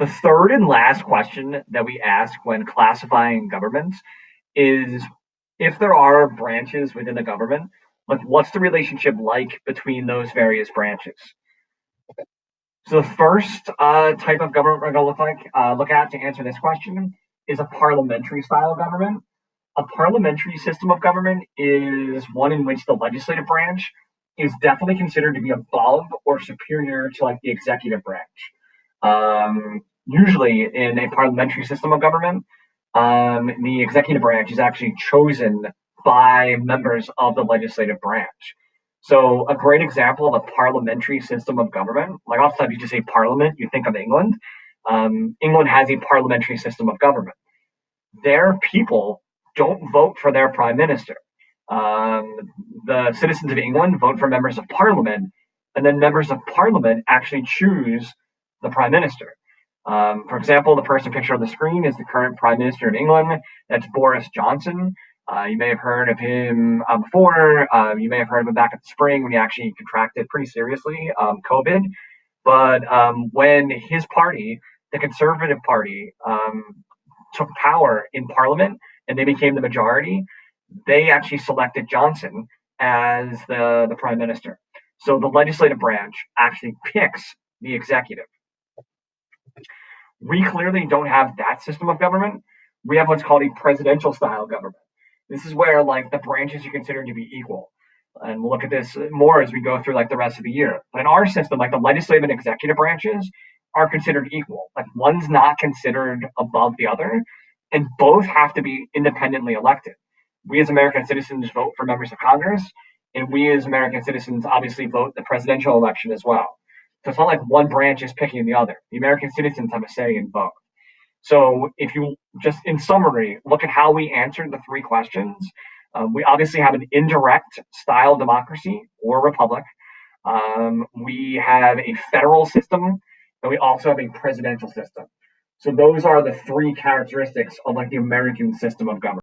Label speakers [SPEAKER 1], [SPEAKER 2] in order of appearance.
[SPEAKER 1] The third and last question that we ask when classifying governments is if there are branches within the government, like what's the relationship like between those various branches? So the first type of government we're going to look at to answer this question is a parliamentary style government. A parliamentary system of government is one in which the legislative branch is definitely considered to be above or superior to like the executive branch. Usually, in a parliamentary system of government, the executive branch is actually chosen by members of the legislative branch. So, a great example of a parliamentary system of government, like oftentimes you just say parliament, you think of England. England has a parliamentary system of government. Their people don't vote for their prime minister. Um, the citizens of England vote for members of parliament, and then members of parliament actually choose the prime minister. For example, the person pictured on the screen is the current prime minister of England. That's Boris Johnson. You may have heard of him before. You may have heard of him back in the spring when he actually contracted pretty seriously COVID. But when his party, the Conservative Party, took power in Parliament and they became the majority, they actually selected Johnson as the prime minister. So the legislative branch actually picks the executive. We clearly don't have that system of government. We have what's called a presidential style government. This is where like the branches are considered to be equal. And we'll look at this more as we go through like the rest of the year. But in our system, like the legislative and executive branches are considered equal. Like one's not considered above the other, and both have to be independently elected. We as American citizens vote for members of Congress, and we as American citizens obviously vote the presidential election as well. So it's not like one branch is picking the other. The American citizens have a say in both. So if you just in summary look at how we answered the three questions, we obviously have an indirect style democracy or republic. We have a federal system, and we also have a presidential system. So those are the three characteristics of like the American system of government.